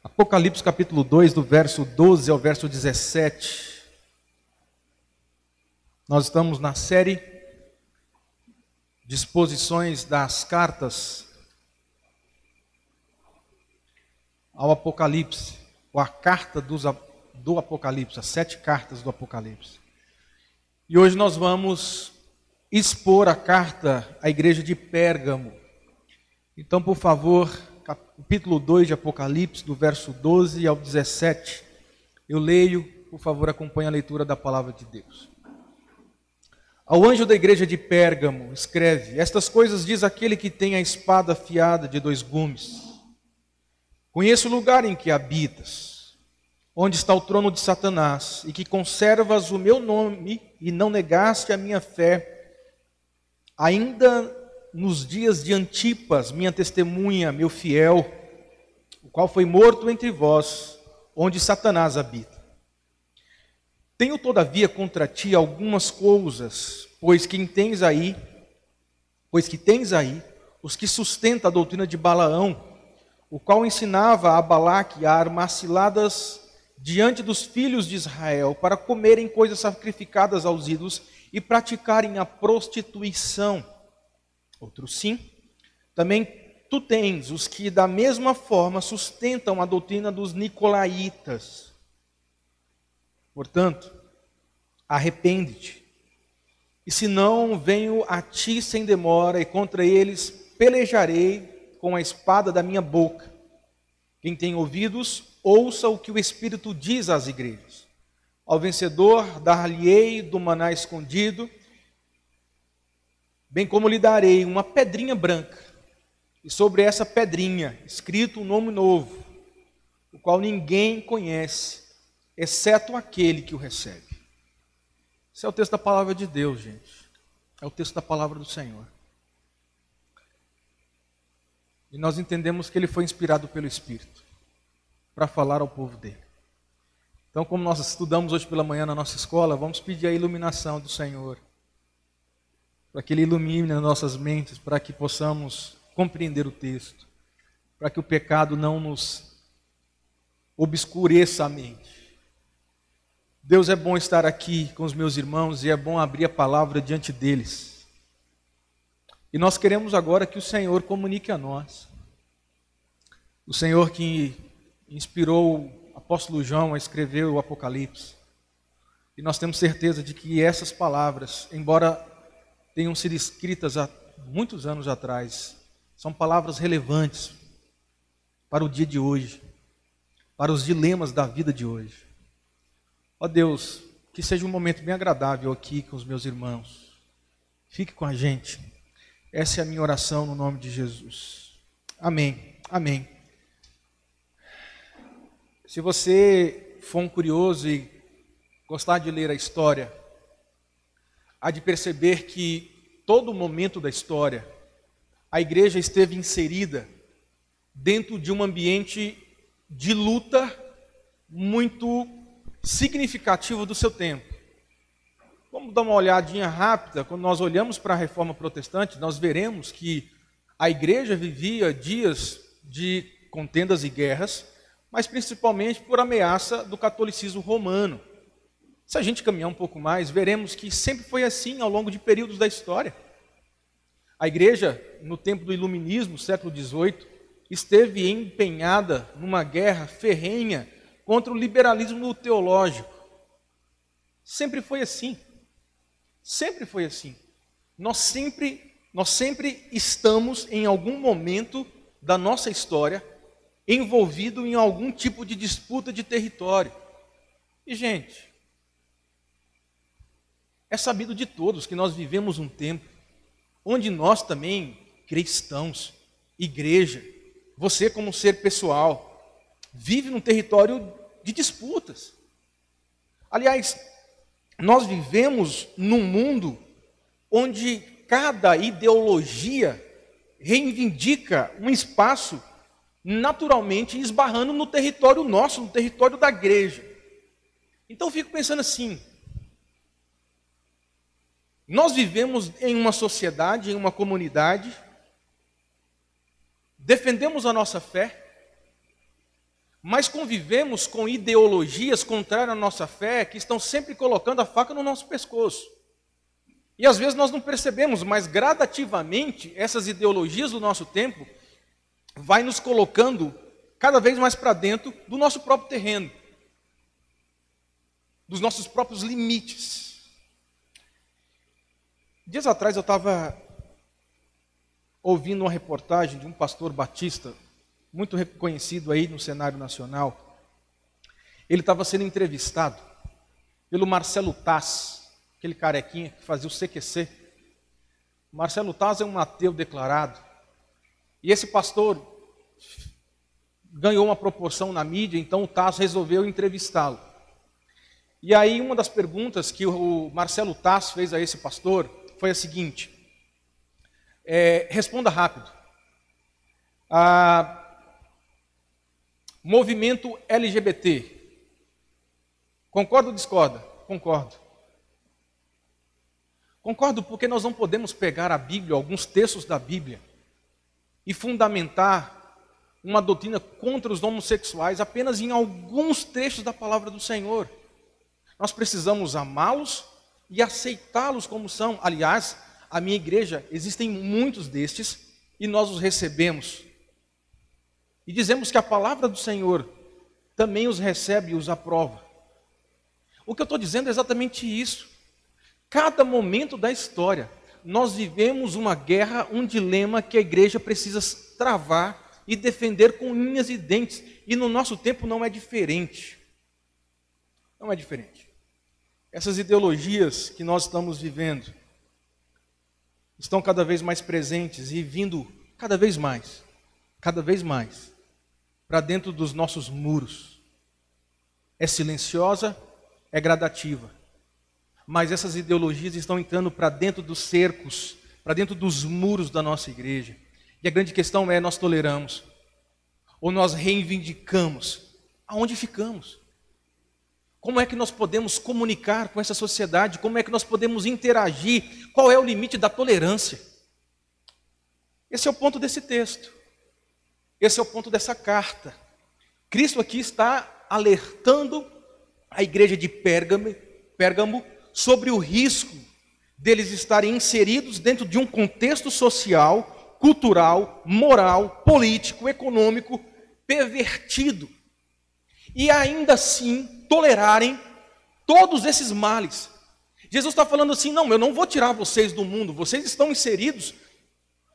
Apocalipse capítulo 2, do verso 12 ao verso 17. Nós estamos na série de exposições das cartas ao Apocalipse, ou a carta do Apocalipse, as 7 cartas do Apocalipse. E hoje nós vamos expor a carta à igreja de Pérgamo. Então, por favor, capítulo 2 de Apocalipse, do verso 12 ao 17, eu leio, por favor, acompanhe a leitura da palavra de Deus. Ao anjo da igreja de Pérgamo, escreve: estas coisas diz aquele que tem a espada afiada de 2 gumes. Conheço o lugar em que habitas, onde está o trono de Satanás, e que conservas o meu nome e não negaste a minha fé, ainda nos dias de Antipas, minha testemunha, meu fiel, o qual foi morto entre vós, onde Satanás habita. Tenho todavia contra ti algumas coisas, pois que tens aí os que sustenta a doutrina de Balaão, o qual ensinava a Balaque a armar ciladas diante dos filhos de Israel, para comerem coisas sacrificadas aos ídolos e praticarem a prostituição. Outros sim. Também tu tens os que da mesma forma sustentam a doutrina dos nicolaítas. Portanto, arrepende-te, e se não, venho a ti sem demora, e contra eles pelejarei com a espada da minha boca. Quem tem ouvidos, ouça o que o Espírito diz às igrejas. Ao vencedor dar-lhe-ei do maná escondido, bem como lhe darei uma pedrinha branca, e sobre essa pedrinha escrito um nome novo, o qual ninguém conhece, exceto aquele que o recebe. Esse é o texto da palavra de Deus, gente. É o texto da palavra do Senhor. E nós entendemos que ele foi inspirado pelo Espírito para falar ao povo dele. Então, como nós estudamos hoje pela manhã na nossa escola, vamos pedir a iluminação do Senhor, para que ele ilumine as nossas mentes, para que possamos compreender o texto, para que o pecado não nos obscureça a mente. Deus, é bom estar aqui com os meus irmãos e é bom abrir a palavra diante deles. E nós queremos agora que o Senhor comunique a nós. O Senhor que inspirou o apóstolo João a escrever o Apocalipse. E nós temos certeza de que essas palavras, embora tenham sido escritas há muitos anos atrás, são palavras relevantes para o dia de hoje, para os dilemas da vida de hoje. Ó Deus, que seja um momento bem agradável aqui com os meus irmãos. Fique com a gente. Essa é a minha oração no nome de Jesus. Amém. Amém. Se você for um curioso e gostar de ler a história, há de perceber que todo momento da história, a igreja esteve inserida dentro de um ambiente de luta muito significativo do seu tempo. Vamos dar uma olhadinha rápida. Quando nós olhamos para a Reforma Protestante, nós veremos que a igreja vivia dias de contendas e guerras, mas principalmente por ameaça do catolicismo romano. Se a gente caminhar um pouco mais, veremos que sempre foi assim ao longo de períodos da história. A igreja, no tempo do Iluminismo, século XVIII, esteve empenhada numa guerra ferrenha contra o liberalismo teológico. Sempre foi assim. Sempre foi assim. Nós sempre estamos, em algum momento da nossa história, envolvido em algum tipo de disputa de território. E, gente, é sabido de todos que nós vivemos um tempo onde nós também, cristãos, igreja, você como ser pessoal, vive num território de disputas. Aliás, nós vivemos num mundo onde cada ideologia reivindica um espaço naturalmente esbarrando no território nosso, no território da igreja. Então eu fico pensando assim, nós vivemos em uma sociedade, em uma comunidade, defendemos a nossa fé, mas convivemos com ideologias contrárias à nossa fé, que estão sempre colocando a faca no nosso pescoço. E às vezes nós não percebemos, mas gradativamente essas ideologias do nosso tempo vai nos colocando cada vez mais para dentro do nosso próprio terreno, dos nossos próprios limites. Dias atrás eu estava ouvindo uma reportagem de um pastor batista, muito reconhecido aí no cenário nacional. Ele estava sendo entrevistado pelo Marcelo Taz, aquele carequinha que fazia o CQC. Marcelo Taz é um ateu declarado. E esse pastor ganhou uma proporção na mídia, então o Taz resolveu entrevistá-lo. E aí uma das perguntas que o Marcelo Taz fez a esse pastor foi a seguinte: responda rápido. Movimento LGBT. Concorda ou discorda? Concordo. Concordo porque nós não podemos pegar a Bíblia, alguns textos da Bíblia, e fundamentar uma doutrina contra os homossexuais apenas em alguns trechos da palavra do Senhor. Nós precisamos amá-los e aceitá-los como são. Aliás, a minha igreja, existem muitos destes e nós os recebemos. E dizemos que a palavra do Senhor também os recebe e os aprova. O que eu estou dizendo é exatamente isso. Cada momento da história, nós vivemos uma guerra, um dilema que a igreja precisa travar e defender com unhas e dentes. E no nosso tempo não é diferente. Não é diferente. Essas ideologias que nós estamos vivendo estão cada vez mais presentes e vindo cada vez mais para dentro dos nossos muros. É silenciosa, é gradativa, mas essas ideologias estão entrando para dentro dos cercos, para dentro dos muros da nossa igreja. E a grande questão é: nós toleramos ou nós reivindicamos? Aonde ficamos? Como é que nós podemos comunicar com essa sociedade? Como é que nós podemos interagir? Qual é o limite da tolerância? Esse é o ponto desse texto. Esse é o ponto dessa carta. Cristo aqui está alertando a igreja de Pérgamo sobre o risco deles estarem inseridos dentro de um contexto social, cultural, moral, político, econômico, pervertido. E ainda assim tolerarem todos esses males. Jesus está falando assim: não, eu não vou tirar vocês do mundo, vocês estão inseridos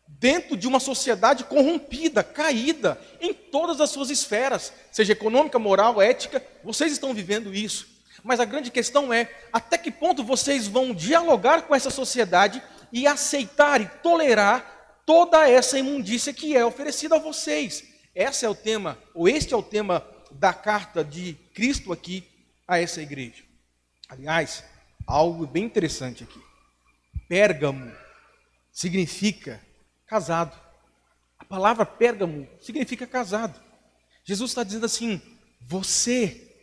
dentro de uma sociedade corrompida, caída, em todas as suas esferas, seja econômica, moral, ética, vocês estão vivendo isso. Mas a grande questão é: até que ponto vocês vão dialogar com essa sociedade e aceitar e tolerar toda essa imundícia que é oferecida a vocês? Esse é o tema da carta de Cristo aqui a essa igreja. Aliás, algo bem interessante aqui. Pérgamo significa casado. A palavra Pérgamo significa casado. Jesus está dizendo assim: você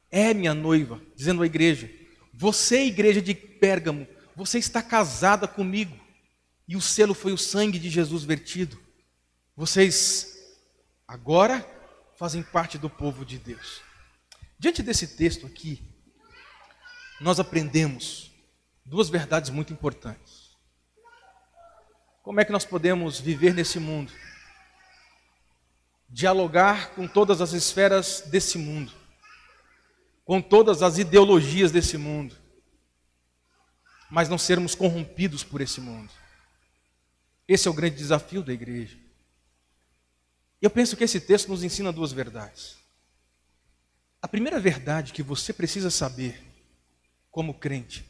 é minha noiva, dizendo à igreja, você, igreja de Pérgamo, você está casada comigo, e o selo foi o sangue de Jesus vertido. Vocês agora fazem parte do povo de Deus. Diante desse texto aqui, nós aprendemos duas verdades muito importantes. Como é que nós podemos viver nesse mundo? Dialogar com todas as esferas desse mundo, com todas as ideologias desse mundo, mas não sermos corrompidos por esse mundo. Esse é o grande desafio da igreja. E eu penso que esse texto nos ensina duas verdades. A primeira verdade que você precisa saber, como crente,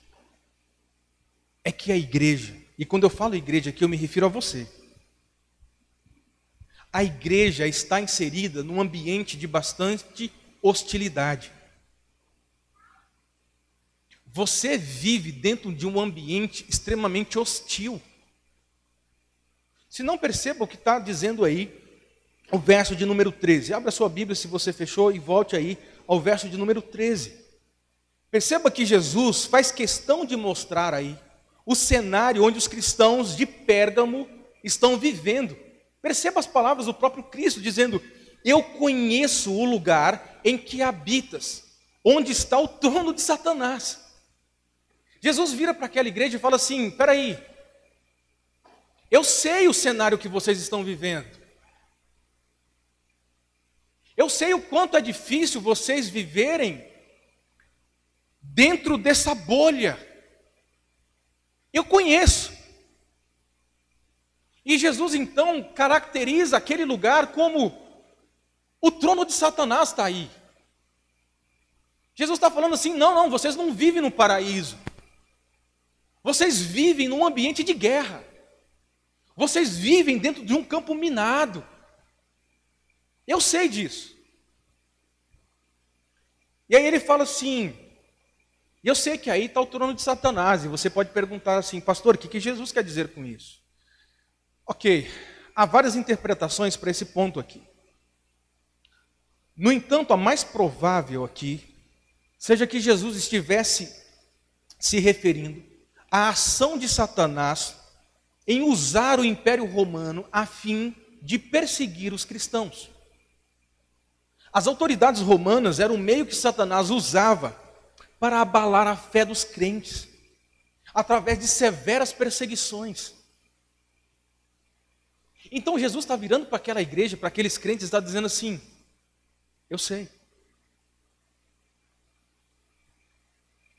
é que a igreja, e quando eu falo igreja aqui eu me refiro a você, a igreja está inserida num ambiente de bastante hostilidade. Você vive dentro de um ambiente extremamente hostil. Se não perceba o que está dizendo aí, o verso de número 13. Abra sua Bíblia se você fechou e volte aí ao verso de número 13. Perceba que Jesus faz questão de mostrar aí o cenário onde os cristãos de Pérgamo estão vivendo. Perceba as palavras do próprio Cristo dizendo: eu conheço o lugar em que habitas, onde está o trono de Satanás. Jesus vira para aquela igreja e fala assim: espera aí, eu sei o cenário que vocês estão vivendo. Eu sei o quanto é difícil vocês viverem dentro dessa bolha. Eu conheço. E Jesus então caracteriza aquele lugar como o trono de Satanás está aí. Jesus está falando assim: não, vocês não vivem no paraíso. Vocês vivem num ambiente de guerra. Vocês vivem dentro de um campo minado. Eu sei disso. E aí ele fala assim, eu sei que aí está o trono de Satanás, e você pode perguntar assim: pastor, o que Jesus quer dizer com isso? Ok, há várias interpretações para esse ponto aqui. No entanto, a mais provável aqui, seja que Jesus estivesse se referindo à ação de Satanás em usar o Império Romano a fim de perseguir os cristãos. As autoridades romanas eram o meio que Satanás usava para abalar a fé dos crentes, através de severas perseguições. Então Jesus está virando para aquela igreja, para aqueles crentes, está dizendo assim: eu sei.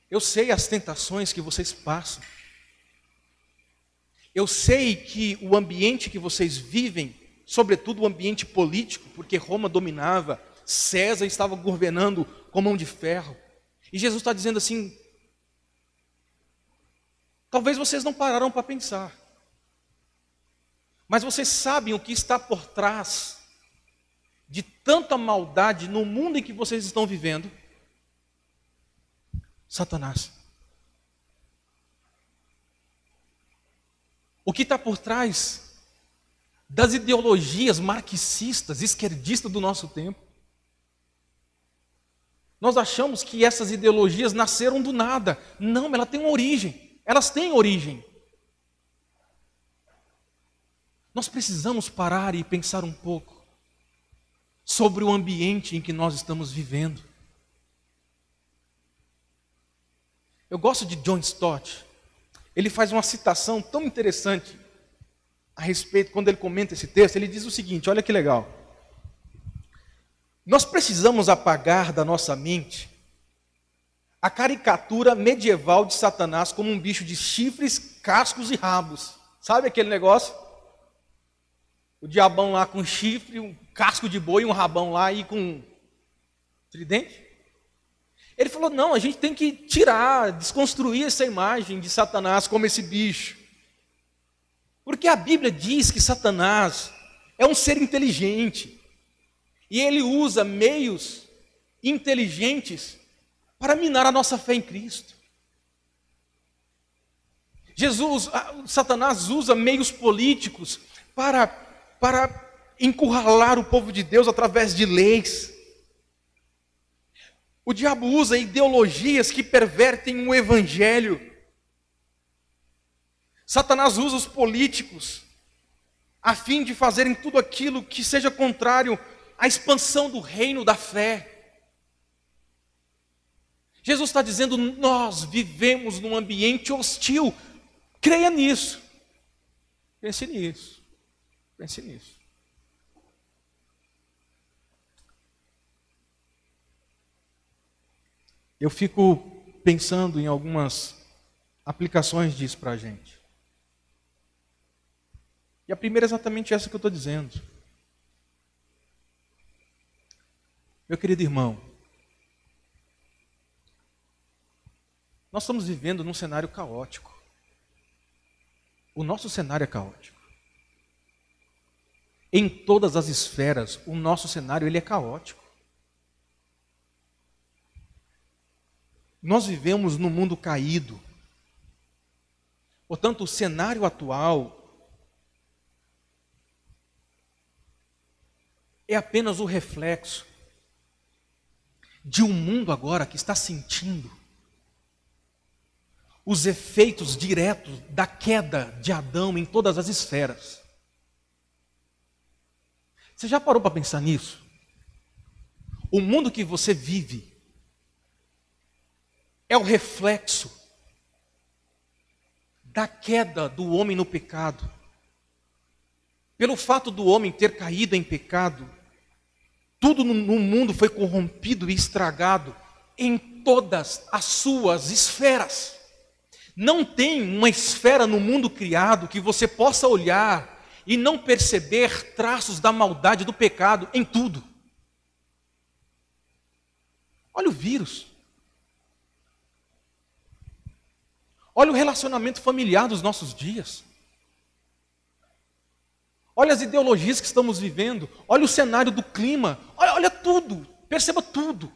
Eu sei as tentações que vocês passam. Eu sei que o ambiente que vocês vivem, sobretudo o ambiente político, porque Roma dominava, César estava governando com mão de ferro. E Jesus está dizendo assim: talvez vocês não pararam para pensar, mas vocês sabem o que está por trás de tanta maldade no mundo em que vocês estão vivendo? Satanás. O que está por trás das ideologias marxistas, esquerdistas do nosso tempo? Nós achamos que essas ideologias nasceram do nada. Não, elas têm uma origem. Elas têm origem. Nós precisamos parar e pensar um pouco sobre o ambiente em que nós estamos vivendo. Eu gosto de John Stott. Ele faz uma citação tão interessante a respeito, quando ele comenta esse texto. Ele diz o seguinte, olha que legal: nós precisamos apagar da nossa mente a caricatura medieval de Satanás como um bicho de chifres, cascos e rabos. Sabe aquele negócio? O diabão lá com chifre, um casco de boi, um rabão lá e com tridente. Ele falou: não, a gente tem que tirar, desconstruir essa imagem de Satanás como esse bicho. Porque a Bíblia diz que Satanás é um ser inteligente. E ele usa meios inteligentes para minar a nossa fé em Cristo. Satanás usa meios políticos para encurralar o povo de Deus através de leis. O diabo usa ideologias que pervertem o evangelho. Satanás usa os políticos a fim de fazerem tudo aquilo que seja contrário à expansão do reino da fé. Jesus está dizendo: nós vivemos num ambiente hostil. Creia nisso. Pense nisso. Pense nisso. Eu fico pensando em algumas aplicações disso para a gente. E a primeira é exatamente essa que eu estou dizendo. Meu querido irmão, nós estamos vivendo num cenário caótico. O nosso cenário é caótico. Em todas as esferas, o nosso cenário ele é caótico. Nós vivemos num mundo caído. Portanto, o cenário atual é apenas o reflexo de um mundo agora que está sentindo os efeitos diretos da queda de Adão em todas as esferas. Você já parou para pensar nisso? O mundo que você vive é o reflexo da queda do homem no pecado. Pelo fato do homem ter caído em pecado, tudo no mundo foi corrompido e estragado em todas as suas esferas. Não tem uma esfera no mundo criado que você possa olhar e não perceber traços da maldade, do pecado em tudo. Olha o vírus. Olha o relacionamento familiar dos nossos dias. Olha as ideologias que estamos vivendo. Olha o cenário do clima. Olha tudo. Perceba tudo.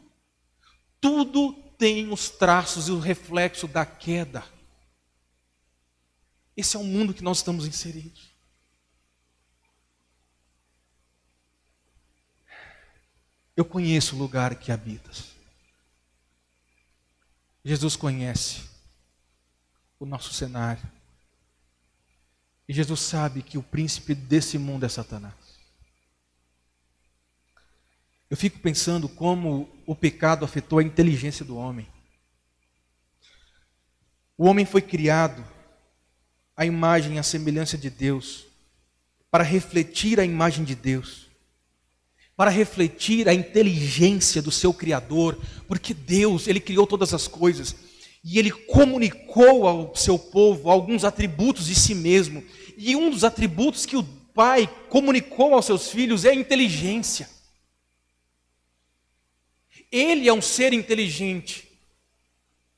Tudo tem os traços e o reflexo da queda. Esse é o mundo que nós estamos inseridos. Eu conheço o lugar que habitas. Jesus conhece o nosso cenário. E Jesus sabe que o príncipe desse mundo é Satanás. Eu fico pensando como o pecado afetou a inteligência do homem. O homem foi criado à imagem e à semelhança de Deus, para refletir a imagem de Deus, para refletir a inteligência do seu Criador, porque Deus, Ele criou todas as coisas, e Ele comunicou ao seu povo alguns atributos de si mesmo, e um dos atributos que o Pai comunicou aos seus filhos é a inteligência. Ele é um ser inteligente,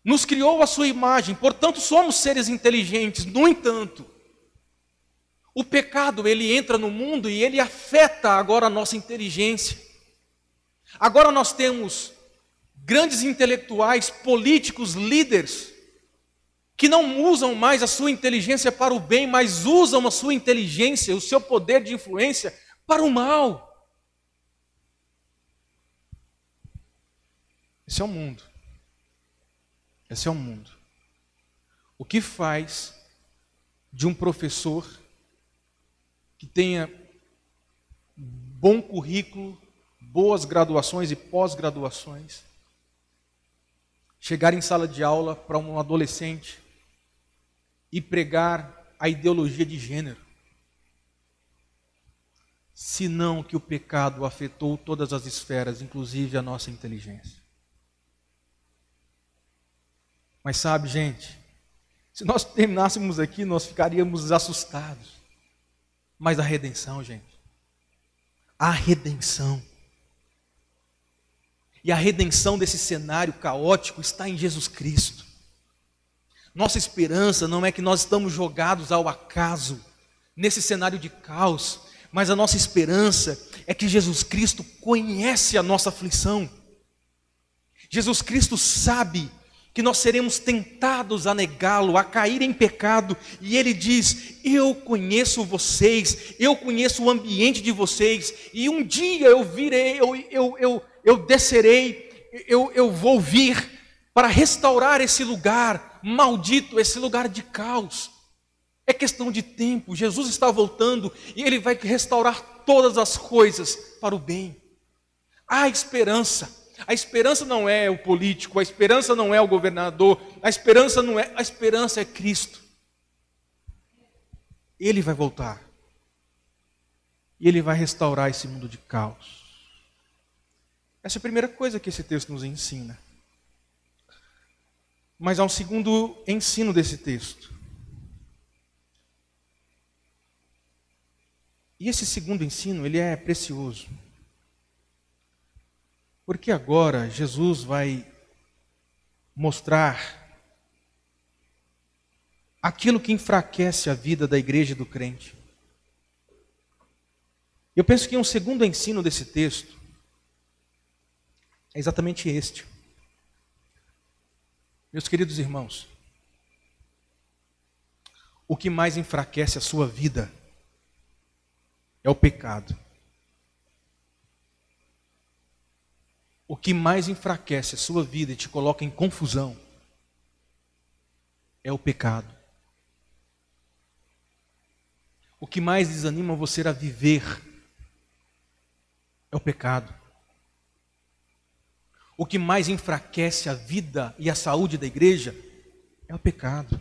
nos criou à sua imagem, portanto somos seres inteligentes. No entanto, o pecado, ele entra no mundo e ele afeta agora a nossa inteligência. Agora nós temos grandes intelectuais, políticos, líderes, que não usam mais a sua inteligência para o bem, mas usam a sua inteligência, o seu poder de influência para o mal. Esse é o mundo. Esse é o mundo. O que faz de um professor que tenha bom currículo, boas graduações e pós-graduações, chegar em sala de aula para um adolescente e pregar a ideologia de gênero, senão que o pecado afetou todas as esferas, inclusive a nossa inteligência. Mas sabe, gente, se nós terminássemos aqui, nós ficaríamos assustados. Mas a redenção, gente, a redenção. E a redenção desse cenário caótico está em Jesus Cristo. Nossa esperança não é que nós estamos jogados ao acaso, nesse cenário de caos, mas a nossa esperança é que Jesus Cristo conhece a nossa aflição. Jesus Cristo sabe que nós seremos tentados a negá-lo, a cair em pecado, e Ele diz: eu conheço vocês, eu conheço o ambiente de vocês, e um dia eu virei, eu descerei, eu vou vir para restaurar esse lugar maldito, esse lugar de caos. É questão de tempo, Jesus está voltando, e Ele vai restaurar todas as coisas para o bem. Há esperança. A esperança não é o político, a esperança não é o governador, a esperança é Cristo. Ele vai voltar. E Ele vai restaurar esse mundo de caos. Essa é a primeira coisa que esse texto nos ensina. Mas há um segundo ensino desse texto. E esse segundo ensino, ele é precioso. Porque agora Jesus vai mostrar aquilo que enfraquece a vida da igreja e do crente. Eu penso que um segundo ensino desse texto é exatamente este. Meus queridos irmãos, o que mais enfraquece a sua vida é o pecado. O que mais enfraquece a sua vida e te coloca em confusão é o pecado. O que mais desanima você a viver é o pecado. o que mais enfraquece a vida e a saúde da igreja é o pecado.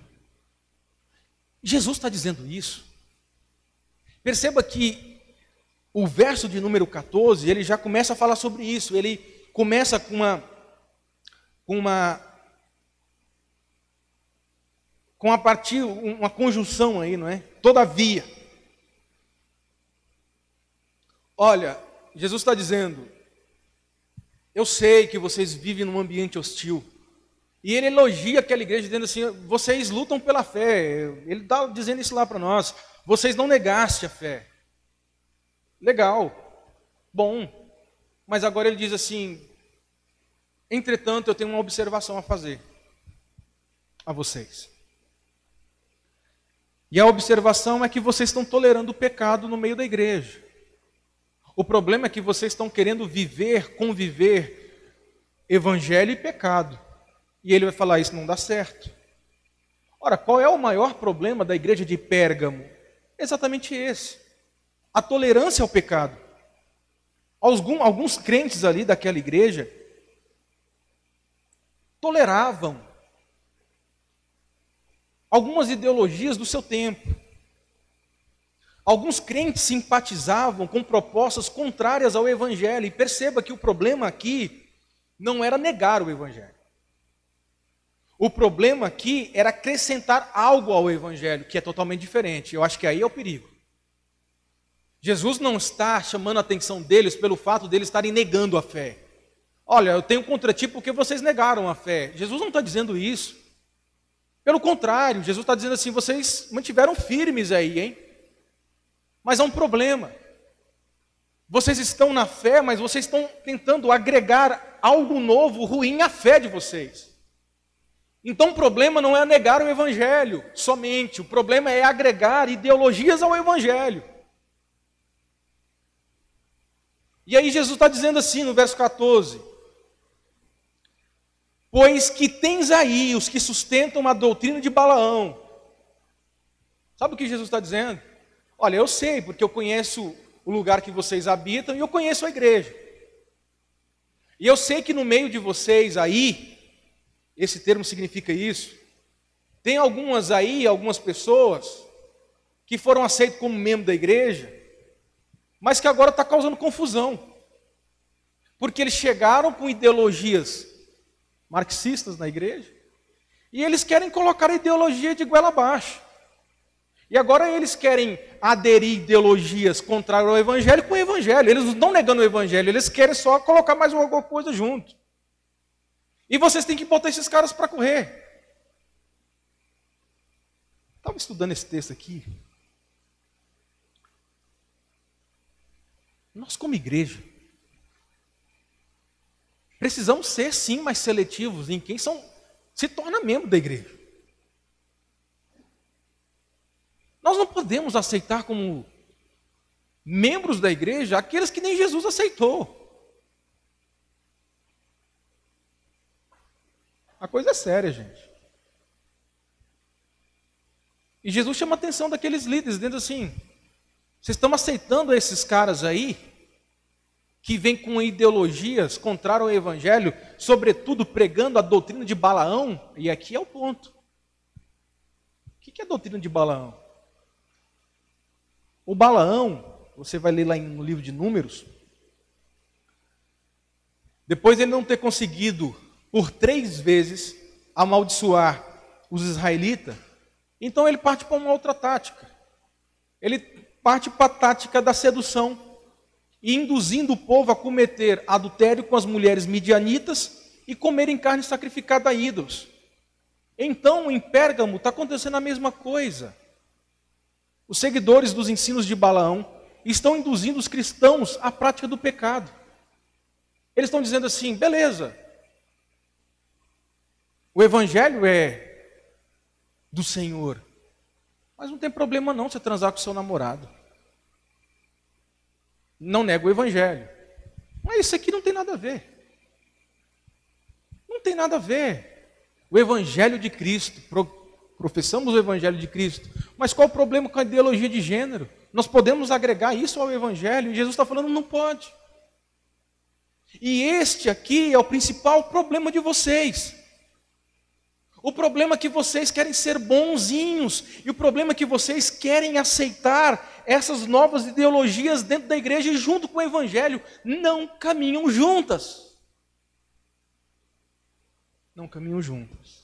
Jesus está dizendo isso. Perceba que o verso de número 14, ele já começa a falar sobre isso. Ele começa com uma conjunção aí, não é? Todavia. Olha, Jesus está dizendo, eu sei que vocês vivem num ambiente hostil. E ele elogia aquela igreja dizendo assim, vocês lutam pela fé. Ele está dizendo isso lá para nós. Vocês não negaste a fé. Legal, bom. Mas agora ele diz assim, entretanto eu tenho uma observação a fazer a vocês. E a observação é que vocês estão tolerando o pecado no meio da igreja. O problema é que vocês estão querendo conviver evangelho e pecado. E ele vai falar, isso não dá certo. Ora, qual é o maior problema da igreja de Pérgamo? Exatamente esse. A tolerância ao pecado. Alguns crentes ali daquela igreja toleravam algumas ideologias do seu tempo. Alguns crentes simpatizavam com propostas contrárias ao evangelho. E perceba que o problema aqui não era negar o evangelho. O problema aqui era acrescentar algo ao evangelho, que é totalmente diferente. Eu acho que aí é o perigo. Jesus não está chamando a atenção deles pelo fato deles estarem negando a fé. Olha, eu tenho contra ti porque vocês negaram a fé. Jesus não está dizendo isso. Pelo contrário, Jesus está dizendo assim, vocês mantiveram firmes aí, hein? Mas há um problema. Vocês estão na fé, mas vocês estão tentando agregar algo novo, ruim à fé de vocês. Então o problema não é negar o evangelho somente, o problema é agregar ideologias ao evangelho. E aí Jesus está dizendo assim no verso 14, pois que tens aí os que sustentam a doutrina de Balaão. Sabe o que Jesus está dizendo? Olha, eu sei, porque eu conheço o lugar que vocês habitam e eu conheço a igreja. E eu sei que no meio de vocês aí, esse termo significa isso, tem algumas pessoas que foram aceitas como membro da igreja, mas que agora está causando confusão. Porque eles chegaram com ideologias marxistas na igreja, e eles querem colocar a ideologia de goela abaixo. E agora eles querem aderir ideologias contrárias ao evangelho com o evangelho. Eles não estão negando o evangelho, eles querem só colocar mais alguma coisa junto. E vocês têm que botar esses caras para correr. Estava estudando esse texto aqui. Nós como igreja, precisamos ser sim mais seletivos em quem se torna membro da igreja. Nós não podemos aceitar como membros da igreja aqueles que nem Jesus aceitou. A coisa é séria, gente. E Jesus chama a atenção daqueles líderes, dizendo assim, vocês estão aceitando esses caras aí, que vêm com ideologias contrárias ao evangelho, sobretudo pregando a doutrina de Balaão, e aqui é o ponto. O que é a doutrina de Balaão? O Balaão, você vai ler lá no livro de Números, depois de ele não ter conseguido por 3 vezes amaldiçoar os israelitas, então ele parte para uma outra tática. Ele parte para a tática da sedução, e induzindo o povo a cometer adultério com as mulheres midianitas e comerem carne sacrificada a ídolos. Então, em Pérgamo, está acontecendo a mesma coisa. Os seguidores dos ensinos de Balaão estão induzindo os cristãos à prática do pecado. Eles estão dizendo assim, beleza, o evangelho é do Senhor, mas não tem problema não você transar com o seu namorado. Não nega o evangelho. Mas isso aqui não tem nada a ver. Não tem nada a ver. O evangelho de Cristo, professamos o evangelho de Cristo, mas qual o problema com a ideologia de gênero? Nós podemos agregar isso ao evangelho, e Jesus está falando, não pode. E este aqui é o principal problema de vocês. O problema é que vocês querem ser bonzinhos, e o problema é que vocês querem aceitar essas novas ideologias dentro da igreja e junto com o evangelho não caminham juntas. Não caminham juntas.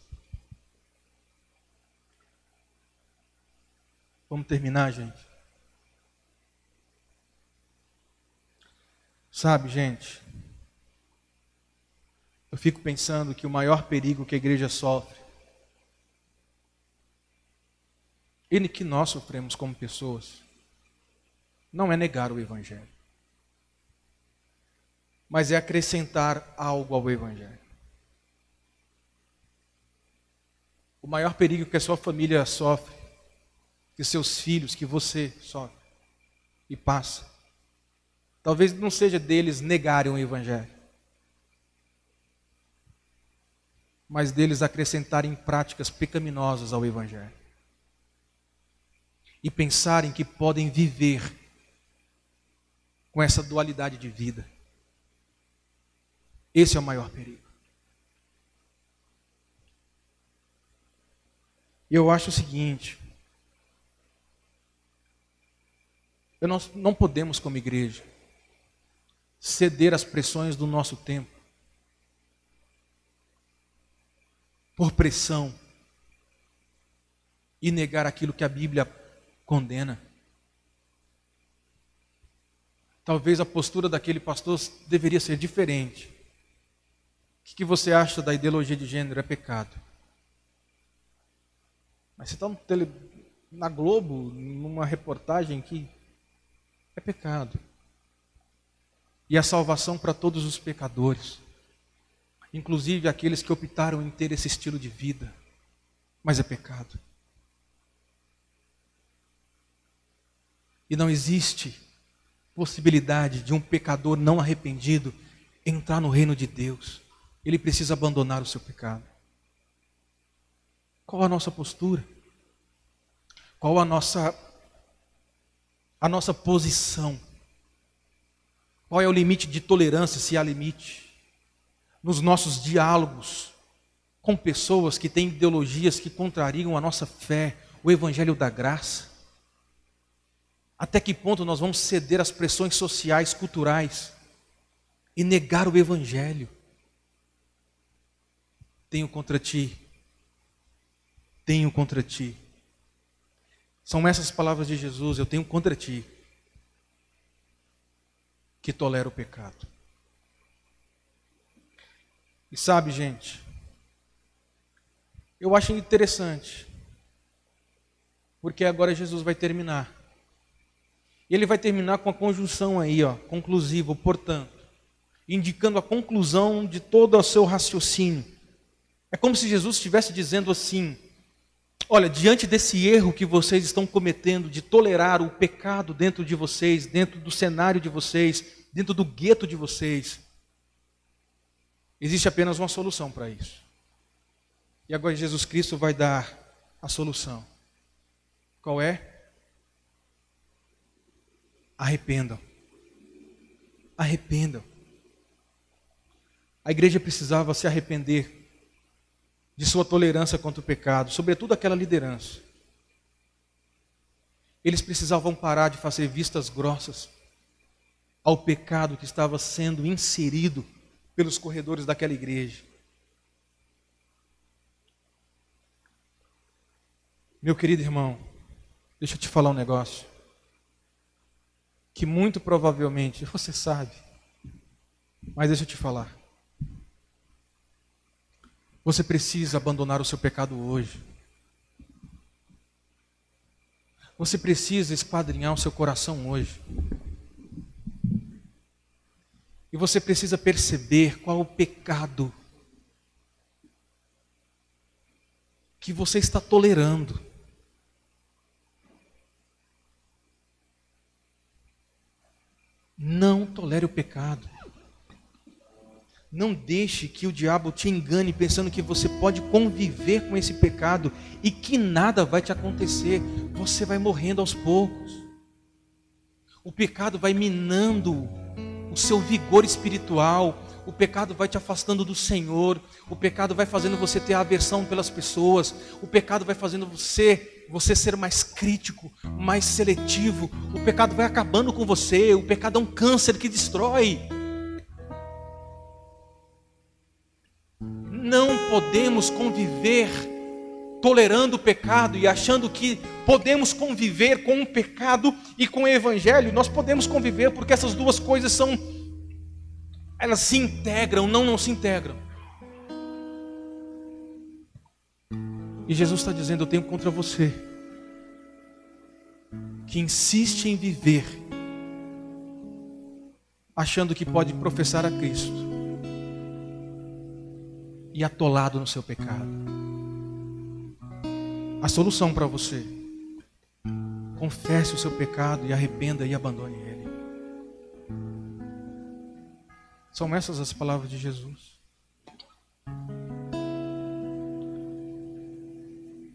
Vamos terminar, gente? Sabe, gente, eu fico pensando que o maior perigo que a igreja sofre, e que nós sofremos como pessoas, não é negar o evangelho, mas é acrescentar algo ao evangelho. O maior perigo que a sua família sofre, que seus filhos, que você sofre e passa, talvez não seja deles negarem o evangelho, mas deles acrescentarem práticas pecaminosas ao evangelho. E pensarem que podem viver com essa dualidade de vida. Esse é o maior perigo. Eu acho o seguinte: nós não podemos, como igreja, ceder às pressões do nosso tempo, por pressão, e negar aquilo que a Bíblia condena. Talvez a postura daquele pastor deveria ser diferente. O que você acha da ideologia de gênero? É pecado. Mas você está na Globo, numa reportagem que é pecado. E a salvação para todos os pecadores, inclusive aqueles que optaram em ter esse estilo de vida, mas é pecado. E não existe possibilidade de um pecador não arrependido entrar no reino de Deus. Ele precisa abandonar o seu pecado. Qual a nossa postura? Qual a nossa posição? Qual é o limite de tolerância, se há limite? Nos nossos diálogos com pessoas que têm ideologias que contrariam a nossa fé, o evangelho da graça. Até que ponto nós vamos ceder às pressões sociais, culturais e negar o evangelho? Tenho contra ti. Tenho contra ti. São essas palavras de Jesus: eu tenho contra ti, que tolera o pecado. E sabe, gente, eu acho interessante, porque agora Jesus vai terminar. E ele vai terminar com a conjunção aí, conclusivo, portanto, indicando a conclusão de todo o seu raciocínio. É como se Jesus estivesse dizendo assim: olha, diante desse erro que vocês estão cometendo de tolerar o pecado dentro de vocês, dentro do cenário de vocês, dentro do gueto de vocês, existe apenas uma solução para isso. E agora Jesus Cristo vai dar a solução. Qual é? Arrependam. Arrependam. A igreja precisava se arrepender de sua tolerância contra o pecado, sobretudo aquela liderança. Eles precisavam parar de fazer vistas grossas ao pecado que estava sendo inserido pelos corredores daquela igreja. Meu querido irmão, deixa eu te falar um negócio que muito provavelmente você sabe, mas deixa eu te falar. Você precisa abandonar o seu pecado hoje. Você precisa esquadrinhar o seu coração hoje. E você precisa perceber qual o pecado que você está tolerando. Não tolere o pecado. Não deixe que o diabo te engane pensando que você pode conviver com esse pecado e que nada vai te acontecer. Você vai morrendo aos poucos. O pecado vai minando o seu vigor espiritual, o pecado vai te afastando do Senhor, o pecado vai fazendo você ter aversão pelas pessoas, o pecado vai fazendo você ser mais crítico, mais seletivo, o pecado vai acabando com você, o pecado é um câncer que destrói. Não podemos conviver tolerando o pecado e achando que podemos conviver com o pecado e com o evangelho. Nós podemos conviver porque essas duas coisas elas se integram, não se integram. E Jesus está dizendo: eu tenho contra você que insiste em viver achando que pode professar a Cristo e atolado no seu pecado. A solução para você: confesse o seu pecado e arrependa e abandone ele. São essas as palavras de Jesus.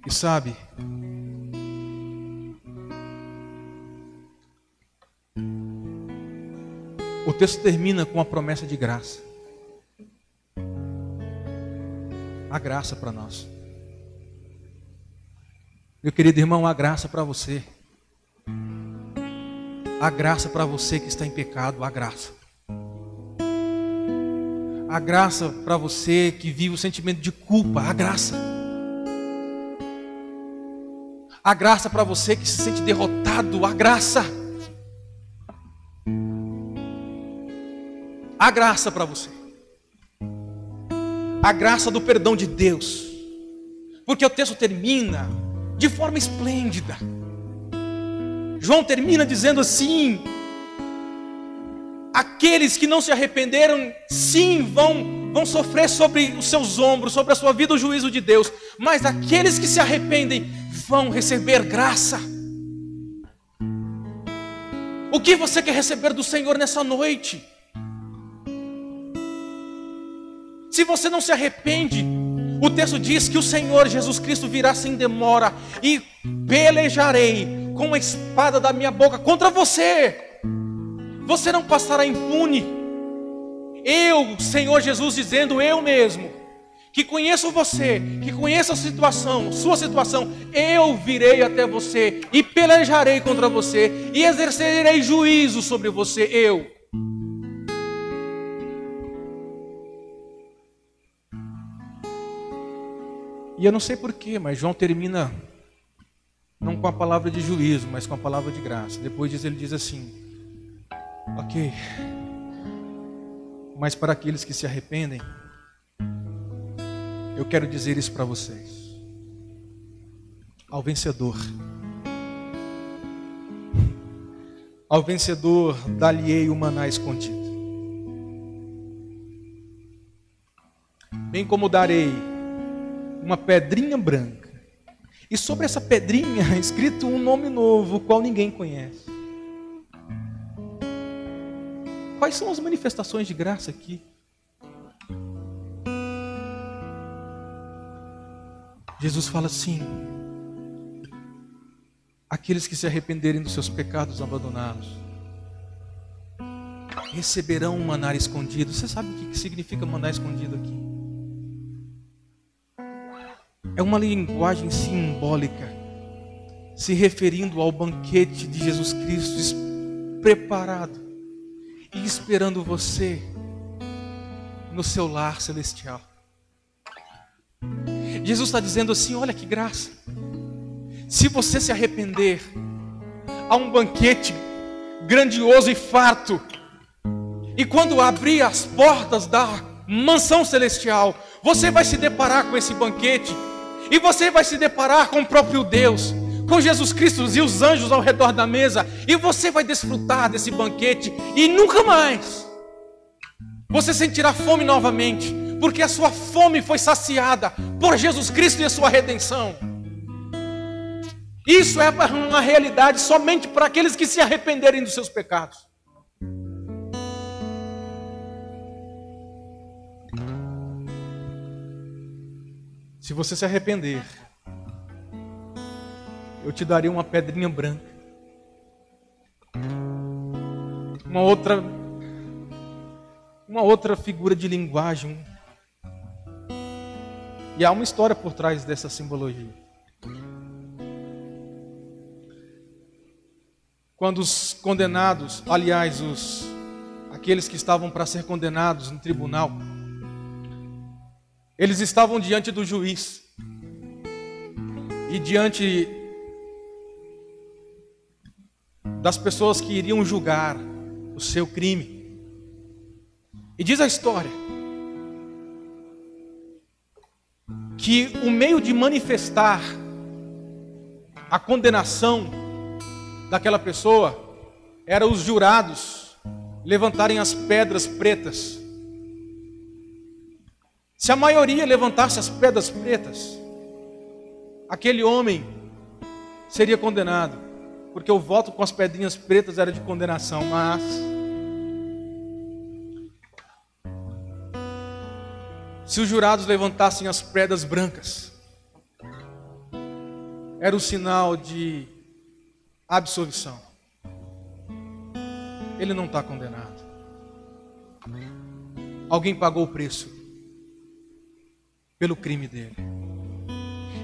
E sabe, o texto termina com a promessa de graça. A graça para nós. Meu querido irmão, a graça para você. A graça para você que está em pecado, a graça. A graça para você que vive o sentimento de culpa, a graça. A graça para você que se sente derrotado, a graça. A graça para você. A graça do perdão de Deus. Porque o texto termina de forma esplêndida. João termina dizendo assim: aqueles que não se arrependeram, sim, vão sofrer sobre os seus ombros, sobre a sua vida, o juízo de Deus. Mas aqueles que se arrependem vão receber graça. O que você quer receber do Senhor nessa noite? Se você não se arrepende, o texto diz que o Senhor Jesus Cristo virá sem demora e pelejarei com a espada da minha boca contra você. Você não passará impune. Eu, Senhor Jesus, dizendo eu mesmo, que conheço você, que conheço a situação, sua situação, eu virei até você e pelejarei contra você e exercerei juízo sobre você, eu. E eu não sei porquê, mas João termina não com a palavra de juízo, mas com a palavra de graça. Depois disso ele diz assim: ok, mas para aqueles que se arrependem, eu quero dizer isso para vocês. Ao vencedor dar-lhe-ei o maná escondido, bem como darei uma pedrinha branca, e sobre essa pedrinha é escrito um nome novo, o qual ninguém conhece. Quais são as manifestações de graça aqui? Jesus fala assim: aqueles que se arrependerem dos seus pecados, abandoná-los, receberão um maná escondido. Você sabe o que significa maná escondido aqui? É uma linguagem simbólica, se referindo ao banquete de Jesus Cristo preparado e esperando você no seu lar celestial. Jesus está dizendo assim: olha que graça. Se você se arrepender, há um banquete grandioso e farto. E quando abrir as portas da mansão celestial, você vai se deparar com esse banquete. E você vai se deparar com o próprio Deus, com Jesus Cristo e os anjos ao redor da mesa. E você vai desfrutar desse banquete e nunca mais você sentirá fome novamente, porque a sua fome foi saciada por Jesus Cristo e a sua redenção. Isso é uma realidade somente para aqueles que se arrependerem dos seus pecados. Se você se arrepender, eu te darei uma pedrinha branca, uma outra uma outra figura de linguagem. E há uma história por trás dessa simbologia. Quando os condenados, aliás, aqueles que estavam para ser condenados no tribunal, eles estavam diante do juiz e diante das pessoas que iriam julgar o seu crime. E diz a história que o meio de manifestar a condenação daquela pessoa era os jurados levantarem as pedras pretas. Se a maioria levantasse as pedras pretas, aquele homem seria condenado, porque o voto com as pedrinhas pretas era de condenação. Mas se os jurados levantassem as pedras brancas, era o sinal de absolvição. Ele não está condenado. Alguém pagou o preço pelo crime dele.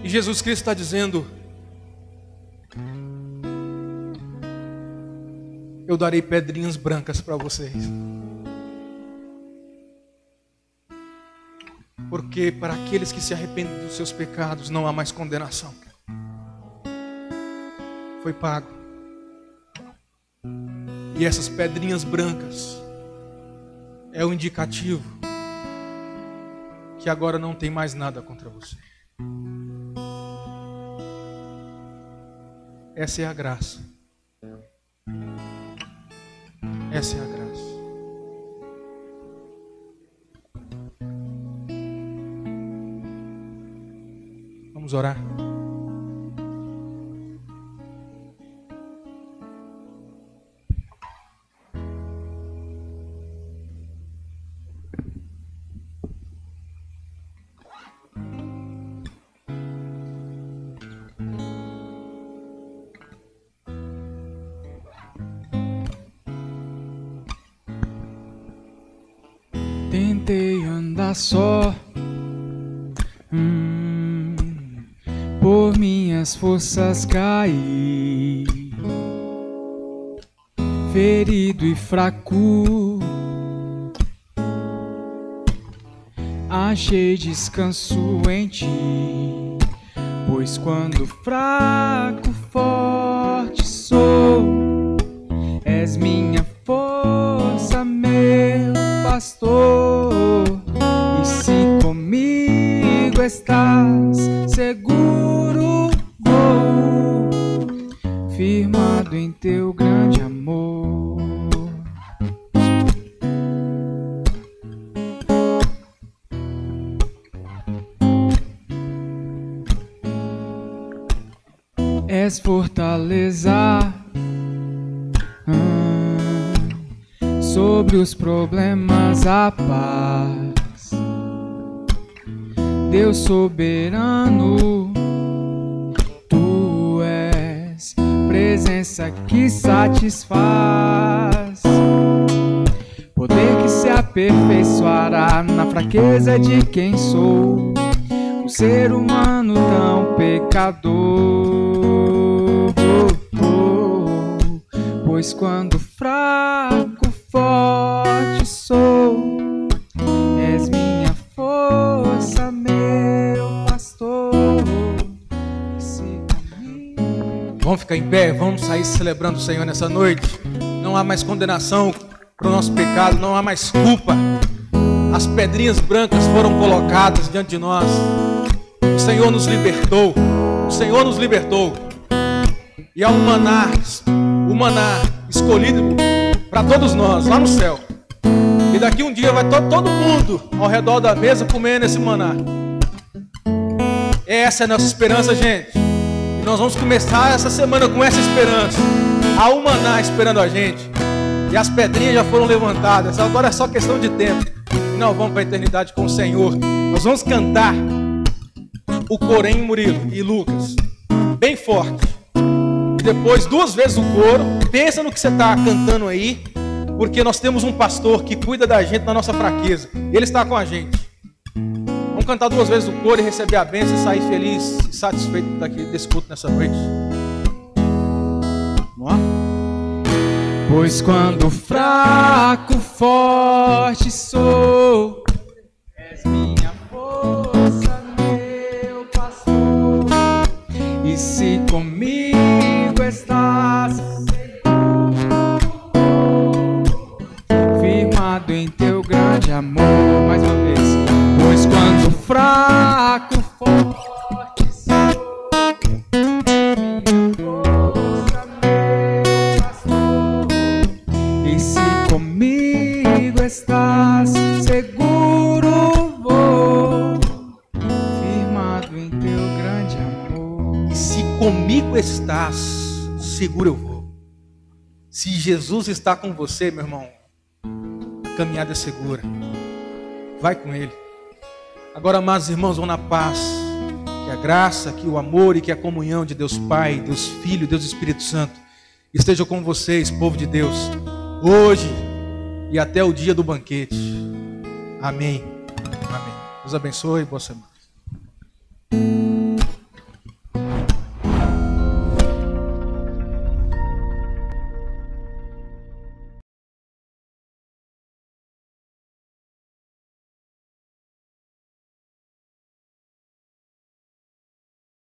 E Jesus Cristo está dizendo: eu darei pedrinhas brancas para vocês. Porque para aqueles que se arrependem dos seus pecados não há mais condenação. Foi pago. E essas pedrinhas brancas é o indicativo que agora não tem mais nada contra você. Essa é a graça. Essa é a graça. Vamos orar. Tentei andar só, por minhas forças caí, ferido e fraco, achei descanso em ti, pois quando fraco, forte sou, és minha força, meu pastor, e se comigo estás seguro, vou, firmado em teu grande amor. És fortaleza sobre os problemas, a paz. Deus soberano, tu és presença que satisfaz, poder que se aperfeiçoará na fraqueza de quem sou, um ser humano tão pecador. Pois quando fraco, forte sou, és minha força, meu pastor. Vamos ficar em pé, vamos sair celebrando o Senhor nessa noite. Não há mais condenação para o nosso pecado, não há mais culpa. As pedrinhas brancas foram colocadas diante de nós. O Senhor nos libertou. O Senhor nos libertou. E há um maná escolhido para todos nós lá no céu. E daqui um dia vai todo mundo ao redor da mesa comendo esse maná. Essa é a nossa esperança, gente. E nós vamos começar essa semana com essa esperança. Há um maná esperando a gente. E as pedrinhas já foram levantadas. Agora é só questão de tempo. E nós vamos para a eternidade com o Senhor. Nós vamos cantar o Corém, Murilo e Lucas, bem forte. E depois 2 vezes o coro. Pensa no que você está cantando aí. porque nós temos um pastor que cuida da gente na nossa fraqueza. Ele está com a gente. Vamos cantar 2 vezes o coro e receber a bênção e sair feliz e satisfeito daqui desse culto nessa noite. Vamos lá? Pois quando fraco, forte sou, és minha força, meu pastor, e se comigo estás firmado em teu grande amor. Mais uma vez. Pois quando fraco, forte sou, minha força, meu pastor, e se comigo estás seguro, vou, firmado em teu grande amor. E se comigo estás, seguro eu vou. Se Jesus está com você, meu irmão, a caminhada é segura. Vai com Ele. Agora, amados irmãos, vão na paz. Que a graça, que o amor e que a comunhão de Deus Pai, Deus Filho, Deus Espírito Santo estejam com vocês, povo de Deus, hoje e até o dia do banquete. Amém. Amém. Deus abençoe e boa semana.